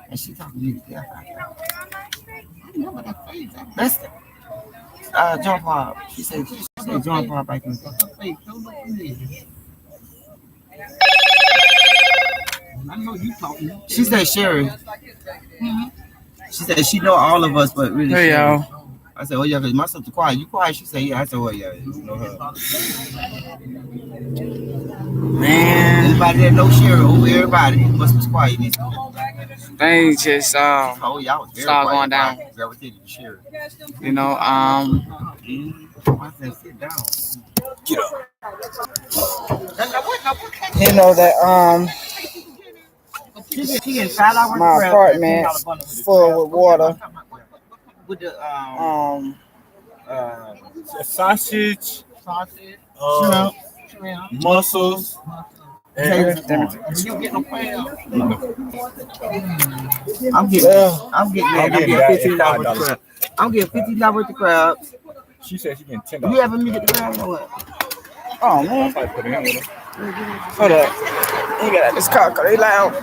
And she talking to me. Yeah, I know what that face. That's John Paul. She said John Paul back in the face. Don't look at me. I know you talking. She said Sherry. She said she know all of us, but really Hey Sherry. y'all. I said, oh yeah, cause my sister quiet. You quiet? She said, yeah. I said, well, yeah, you know her. Man, Anybody that knows Sherry over everybody must be quiet. things just Oh yeah, I was very start quiet. going down. Gravitated to Sherry. You know, I said, sit down. get up. You know that She getting $5 my crab and apartment $10 bundle with the full with water. with the Um, uh Sausage, shrimp, mussels, and damn it. you get no crab. no, I'm getting I'm getting that at $15 $5. crab. I'm getting $15 worth of crabs. She said she getting $10. You having me get the crab or what? Oh I man, probably put it in with her. hold up. You got this car, cause they loud.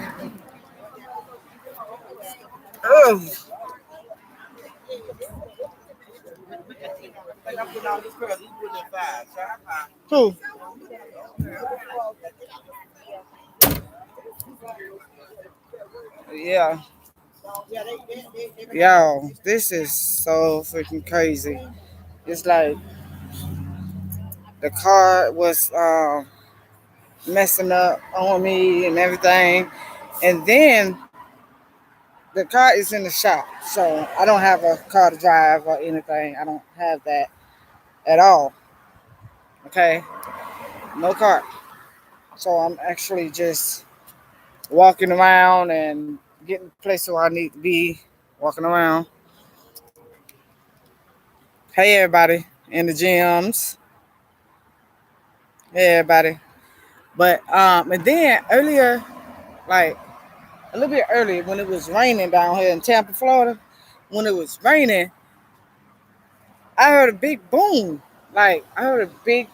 Ugh. Who? Yeah. Yo, this is so freaking crazy. It's like the car was messing up on me and everything. And then the car is in the shop. So I don't have a car to drive or anything. I don't have that at all. Okay. No car. So I'm actually just walking around and getting the place where I need to be, walking around. Hey everybody in the gyms. Hey everybody. But and then earlier, like a little bit earlier when it was raining down here in Tampa, Florida, when it was raining, I heard a big boom. Like I heard a big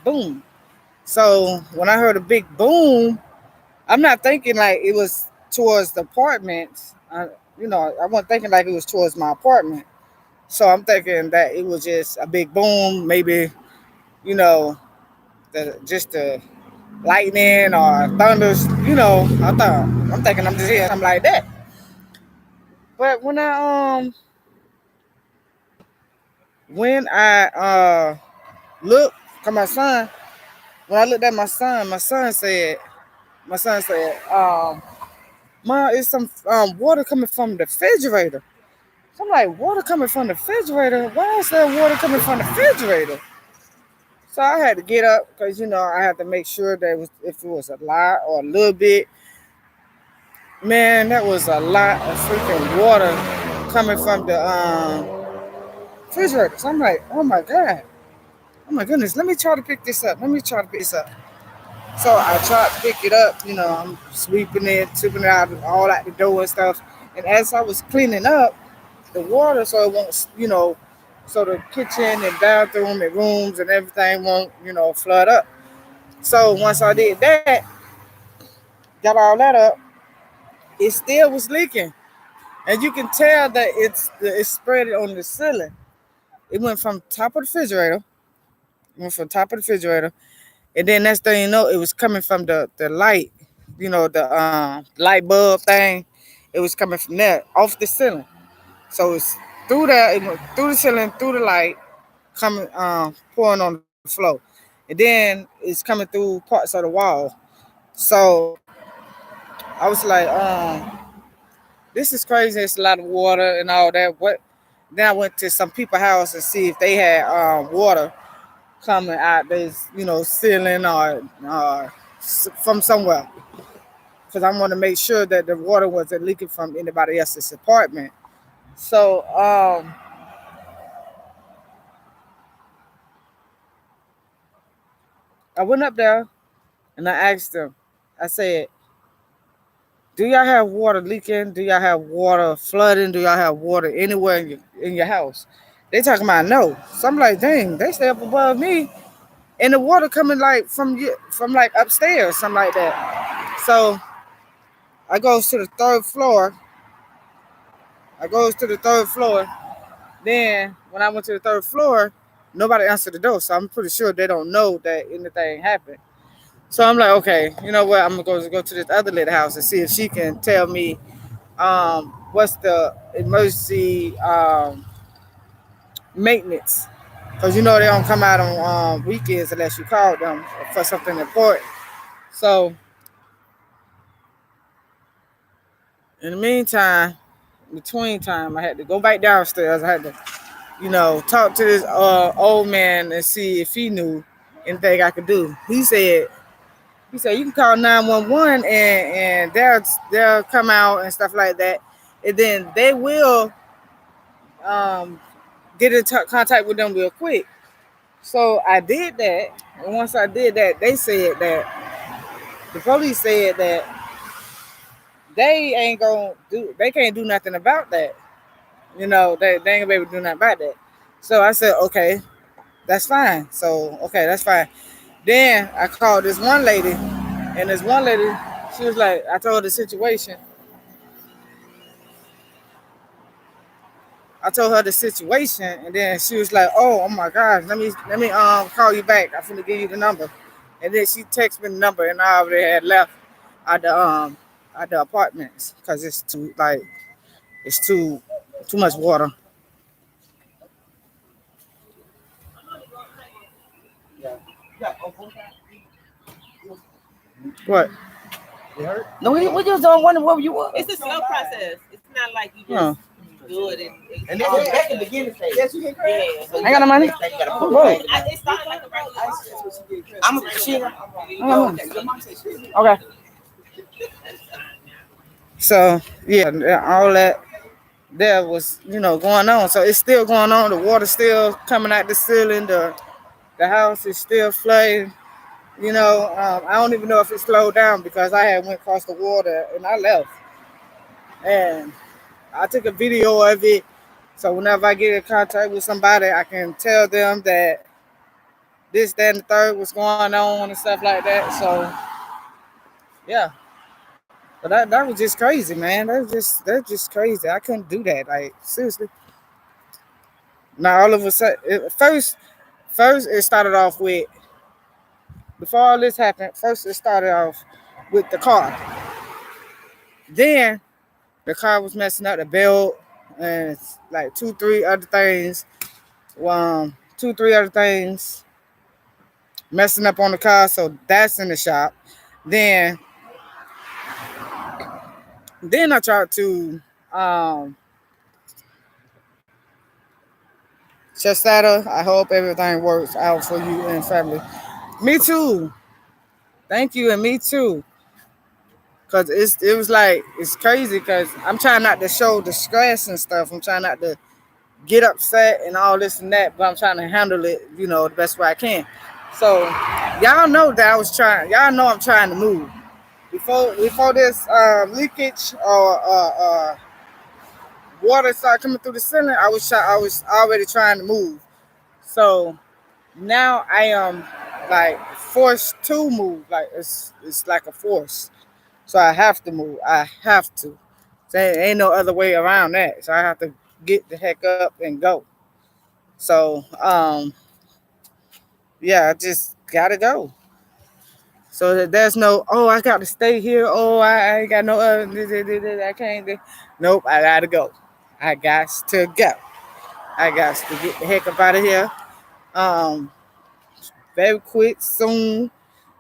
boom. So when I heard a big boom, I'm not thinking like it was towards the apartments. I wasn't thinking like it was towards my apartment. So I'm thinking that it was just a big boom, maybe you know, just the lightning or thunders. I'm thinking I'm just hearing something like that. But when I looked at my son, when I looked at my son said, "Ma, it's some water coming from the refrigerator." So I'm like, "Water coming from the refrigerator? Why is there water coming from the refrigerator?" So I had to get up because I had to make sure that if it was a lot or a little bit. Man, that was a lot of freaking water coming from the refrigerator. So I'm like, oh my god, oh my goodness, let me try to pick this up. Let me try to pick this up. So I tried to pick it up. I'm sweeping it out, all out the door and stuff. And as I was cleaning up the water, so it won't, so the kitchen and bathroom and rooms and everything won't, flood up. So once I did that, got all that up, it still was leaking. And you can tell that it's spread on the ceiling. It went from top of the refrigerator, and then next thing you know, it was coming from the light, the light bulb thing. It was coming from there, off the ceiling. So it's through there, it went through the ceiling, through the light, coming pouring on the floor, and then it's coming through parts of the wall. So I was like, this is crazy. It's a lot of water and all that. What? Then I went to some people's house and see if they had water coming out this, ceiling or from somewhere. Because I want to make sure that the water wasn't leaking from anybody else's apartment. So I went up there and I asked them. I said, "Do y'all have water leaking? Do y'all have water flooding? Do y'all have water anywhere in your house?" They talking about no. So I'm like, dang, they stay up above me, and the water coming like from like upstairs, something like that. So I goes to the third floor I goes to the third floor. Then when I went to the third floor, nobody answered the door. So I'm pretty sure they don't know that anything happened. So I'm like, okay, you know what? I'm gonna go to this other little house and see if she can tell me what's the emergency maintenance. Cause you know they don't come out on weekends unless you call them for something important. So in the meantime, between time, I had to go back downstairs. I had to, talk to this old man and see if he knew anything I could do. He said you can call 911 and they'll come out and stuff like that, and then they will um, get in contact with them real quick. So I did that, and once I did that, the police said that they can't do nothing about that. They ain't gonna be able to do nothing about that. So I said, okay, that's fine. So okay, that's fine. Then I called this one lady, and this one lady, she was like, I told her the situation. I told her the situation, and then she was like, "Oh my gosh, let me call you back. I'm finna give you the number." And then she texted me the number, and I already had left at the apartments because it's too much water. What? No, we just don't wonder what you want. It's a slow process. It's not like you Huh. just do it And this is back in the beginning stage. Yes, you can cry. yeah. So I got no money. you gotta put Whoa. it back. It started like a regular. I'm a shit. Okay. So yeah, all that there was going on. So it's still going on. The water's still coming out the ceiling. The house is still flooding. I don't even know if it slowed down because I had went across the water and I left. And I took a video of it. So whenever I get in contact with somebody, I can tell them that this, that, and the third was going on and stuff like that. So yeah. But that was just crazy, man. That's just crazy. I couldn't do that. Like seriously. Now all of a sudden, first it started off with, before all this happened, first it started off with the car. Then the car was messing up the belt and like two, three other things messing up on the car. So that's in the shop. Then I tried to Chestata, I hope everything works out for you and family. Me too. Thank you, and me too. Cause it's crazy because I'm trying not to show the stress and stuff. I'm trying not to get upset and all this and that, but I'm trying to handle it, the best way I can. So y'all know that y'all know I'm trying to move. Before this leakage or water started coming through the ceiling, I was already trying to move. So now I am like forced to move. Like it's like a force. So I have to move. I have to. So there ain't no other way around that. So I have to get the heck up and go. So yeah, I just gotta go. So that there's no, oh, I got to stay here. Oh, I ain't got no other. I can't. Nope, I gotta go. I got to go. I got to get the heck up out of here. Very quick, soon.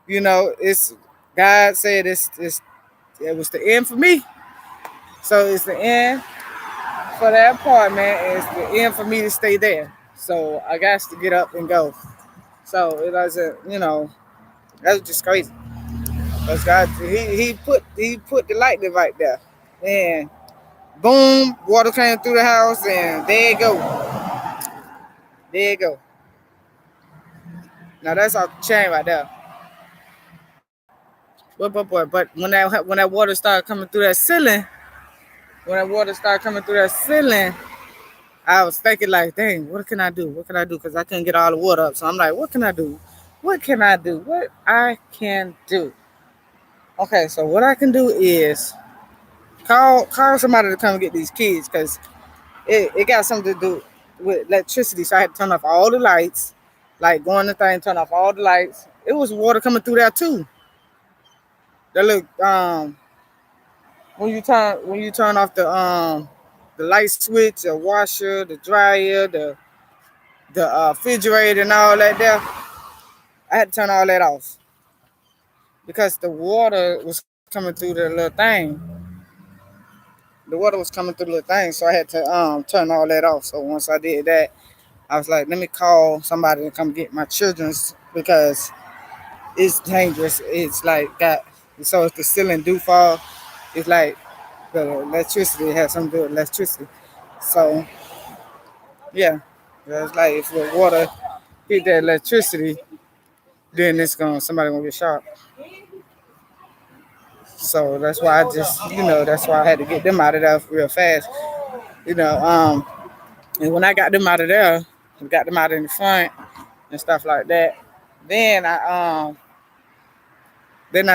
It's God said it was the end for me. So it's the end for that apartment. It's the end for me to stay there. So I got to get up and go. So it doesn't, that's just crazy. Because God, he put the lightning right there, and boom, water came through the house, and there you go. There you go. Now that's off the chain right there. But when that water started coming through that ceiling, I was thinking like, dang, what can I do? What can I do? Because I couldn't get all the water up. So I'm like, what can I do? What can I do? What I can do? Okay, so what I can do is Call somebody to come get these kids because it got something to do with electricity. So I had to turn off all the lights, like go in the thing, turn off all the lights. It was water coming through there too. That look when you turn off the light switch, the washer, the dryer, the refrigerator and all that there, I had to turn all that off because the water was coming through the little thing. The water was coming through the little thing, so I had to turn all that off. So once I did that, I was like, let me call somebody to come get my children's because it's dangerous. It's like so if the ceiling do fall, it's like the electricity has something to do with electricity. So yeah, it's like if the water hit that electricity, then somebody gonna get shot. So that's why that's why I had to get them out of there real fast. And when I got them out of there, got them out in the front and stuff like that, then I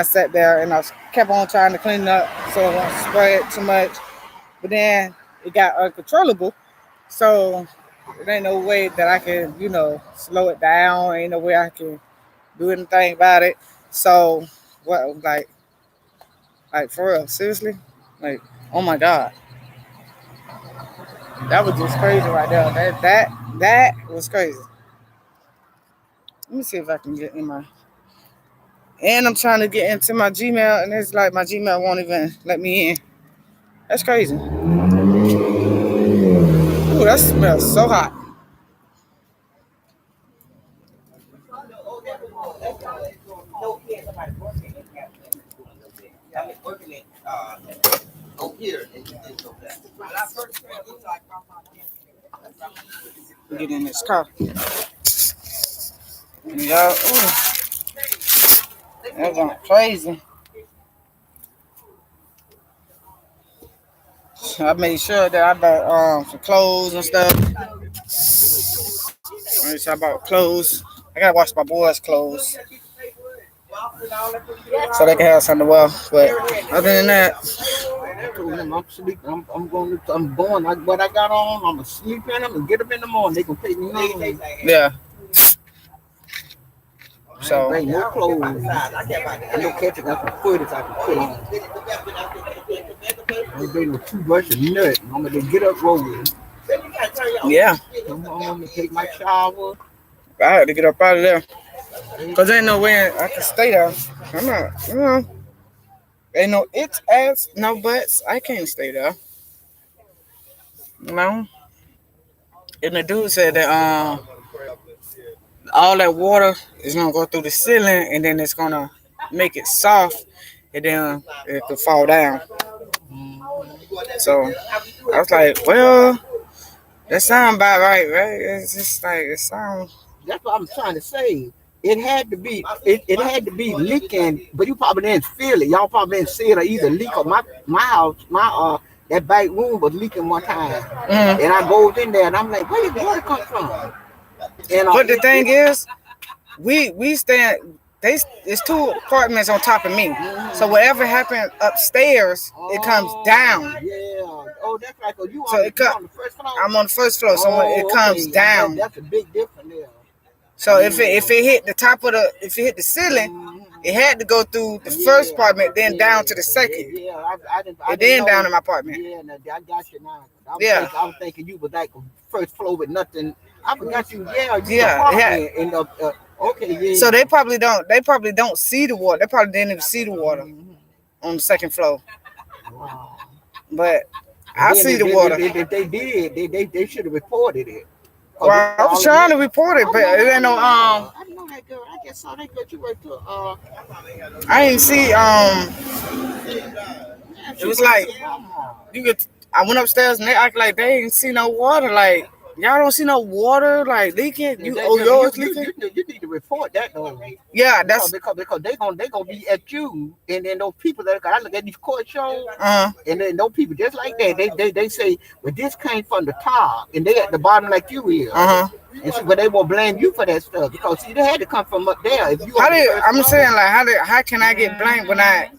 sat there and I kept on trying to clean up so it won't spread too much. But then it got uncontrollable. So there ain't no way that I can, slow it down. Ain't no way I can do anything about it. So what, like for real, seriously? Like, oh my God. That was just crazy right there. That was crazy. Let me see if I can get in my... And I'm trying to get into my Gmail, and it's like my Gmail won't even let me in. That's crazy. Ooh, that smells so hot. Get in this car. Yeah, that was crazy. I made sure that I bought some clothes and stuff. I made sure I bought clothes. I gotta wash my boys' clothes so they can have something to wear. But other than that, I told them I'm sleeping. I'm going. What I got on, I'm gonna sleep in. I'm gonna get up in the morning. They gonna take me home. yeah. So bring no clothes. I no catching up some footage I can put on. I ain't bring no toothbrush or nothing. I'm gonna get up rolling. Yeah. Come home and take my shower. I had to get up out of there. Because ain't no way I can stay there. I'm not, ain't no it's, ass, no buts. I can't stay there. And the dude said that all that water is going to go through the ceiling and then it's going to make it soft and then it could fall down. So I was like, well, that sounds about right? It's just like, it sounds... That's what I'm trying to say. It had to be leaking, but you probably didn't feel it. Y'all probably didn't see it or either leak or my house, that back room was leaking one time. Mm-hmm. And I goes in there and I'm like, where did the water come from? And but the thing is, we stand. There's 2 apartments on top of me, mm-hmm. So whatever happened upstairs, it comes down. Yeah. Oh, that's right. So you on the first floor? I'm on the first floor, so it comes down. That's a big difference there. So if it hit the top of if it hit the ceiling, mm-hmm. It had to go through the first apartment, then down to the second. Yeah, I and then down in my apartment. Yeah, I got you now. I was thinking you was like first floor with nothing. I forgot you. Yeah. Okay, yeah. So they probably don't see the water. They probably didn't even see the water on the second floor. Wow. But I see the water. If they did, they should have reported it. Well, I was trying to report it, but it ain't no I know that girl. I just saw that girl. You went to I didn't see it was like I went upstairs and they act like they didn't see no water. Like Y'all don't see no water like leaking. You, Yours leaking? you need to report that though. Yeah, that's because they gonna be at you, and then those people that I look at these court shows, uh and then those people just like that, they say, well, this came from the top, and they at the bottom like you is. And so, but they will blame you for that stuff because see, they had to come from up there. If you I'm saying like how can I get blamed when I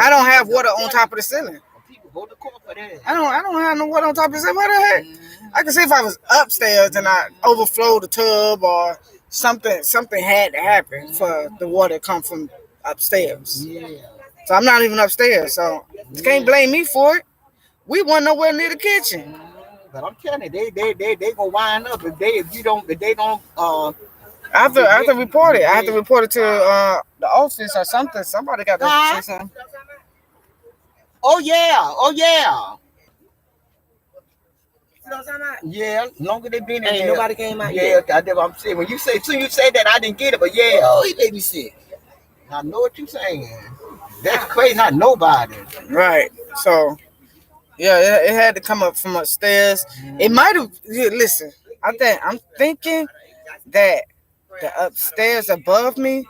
don't have water on top of the ceiling? people go to court for that. I don't have no water on top of the ceiling. What the heck? I can see if I was upstairs and I overflowed the tub or something had to happen for the water to come from upstairs. Yeah. So I'm not even upstairs, so you can't blame me for it. We weren't nowhere near the kitchen. But I'm telling you, they gonna wind up if they don't. I have to report it. I have to report it to the office or something. Somebody got to say something. Oh yeah. Yeah, longer they been in Ain't there. nobody came out Yeah, yet. I did what I'm saying. When you say that, I didn't get it, but yeah. Oh, he made me sick. I know what you're saying. That's crazy. Not nobody. Right. So, yeah, it had to come up from upstairs. It might have. Listen, I'm thinking that the upstairs above me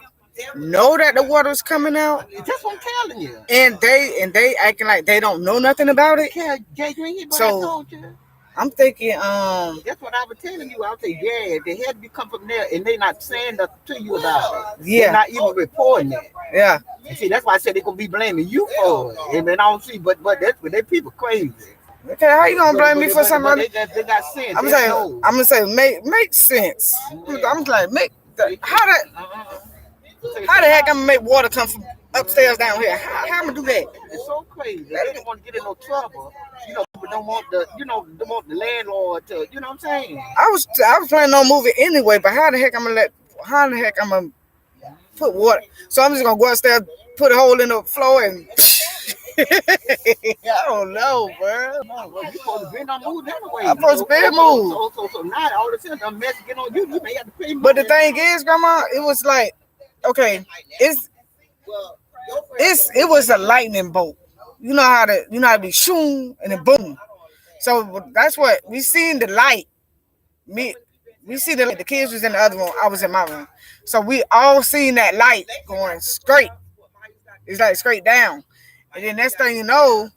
know that the water's coming out, That's what I'm telling you. and they acting like they don't know nothing about it. Yeah, Jay, you ain't hear what So- I told you. I'm thinking, That's what I was telling you. I was saying, yeah, they had to come from there, and they not saying nothing to you about it. Yeah. They're not even reporting it. yeah. You see, that's why I said they're gonna be blaming you for it. And then I don't see, but that's they people crazy. Okay, how you gonna blame me for something? They got sense. I'm They saying, know. make sense. I'm like, how the How heck I'm gonna make water come from upstairs down here? How I'm gonna do that? It's so crazy. They don't want to get in no trouble. People don't want don't want the landlord to, you know what I'm saying? I was planning on moving anyway, but how the heck I'm gonna put water? So I'm just gonna go upstairs, put a hole in the floor, and I don't know, bro. Well, you supposed to be on move anyway. I'm supposed to be moved. So now all of a sudden, the mess get on you. You may have to pay more. But the thing is, Grandma, it was like, okay, it was a lightning bolt. You know how to be shoom and then boom. So that's what we seen the light. We see the kids was in the other room. I was in my room. So we all seen that light going straight. It's like straight down. And then next thing you know,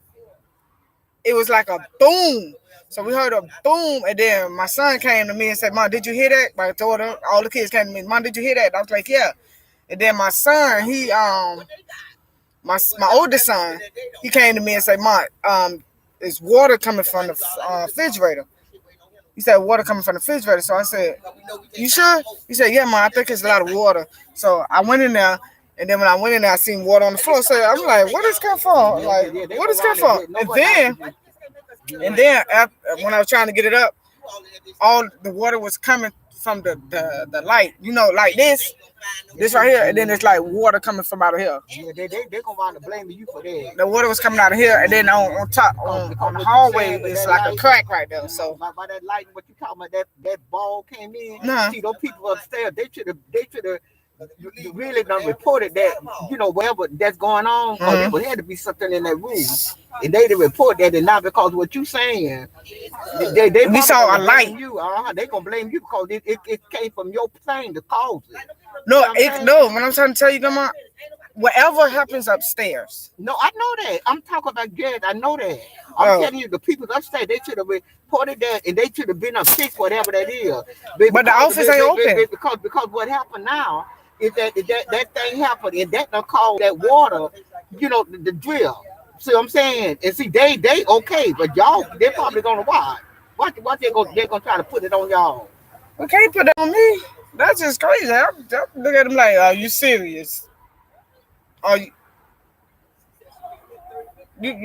it was like a boom. So we heard a boom, and then my son came to me and said, "Mom, did you hear that?" My daughter, all the kids came to me, "Mom, did you hear that?" I was like, "Yeah." And then my son, my oldest son, he came to me and said, "Mom, is water coming from the refrigerator?" He said, "Water coming from the refrigerator." So I said, "You sure?" He said, "Yeah, Mom, I think it's a lot of water." So I went in there, and then when I went in there, I seen water on the floor. So I'm like, "What is come from? Like, what is come from?" And then when I was trying to get it up, all the water was coming from the light, like this right here, and then it's like water coming from out of here. Yeah, they gonna want to blame you for that. The water was coming out of here, and then on top on the hallway, it's like a crack right there. So by that light, what you talking about? That ball came in. Nah. See, those people upstairs, they should have. You really done reported that, whatever that's going on, because there had to be something in that room. And they didn't report that, and not because what you saying. They We saw a light. They gonna blame you because it came from your thing to cause it. no, what I'm trying to tell you, Grandma, whatever happens upstairs. No, I know that. I'm talking about Jared. I know that. I'm telling you, the people upstairs, they should have reported that, and they should have been up fixed whatever that is. But the office ain't open. Because what happened now is that thing happened, and that done called that water, the drill. See what I'm saying? And see, they okay, but y'all, they're probably gonna watch. What they're gonna try to put it on y'all. We can't put it on me. That's just crazy. I look at them like, are you serious? Are you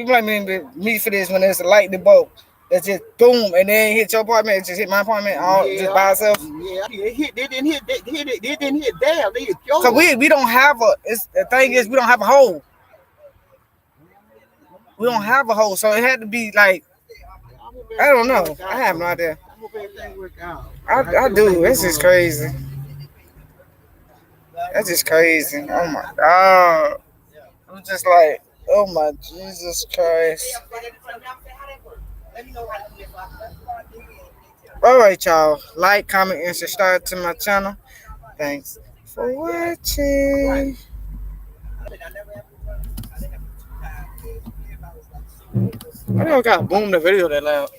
blaming me for this when there's a lightning bolt that just boom and then hit your apartment, it just hit my apartment just by itself? Yeah, they didn't hit there. They hit yours. So we don't have the thing is we don't have a hole. We don't have a hole, so it had to be like, I don't know. I have no idea. I hope everything work out. I do. This is crazy. That's just crazy. Oh my God. I'm just like, oh my Jesus Christ. All right, y'all. Like, comment, and subscribe to my channel. Thanks for watching. I never got boom the video that loud.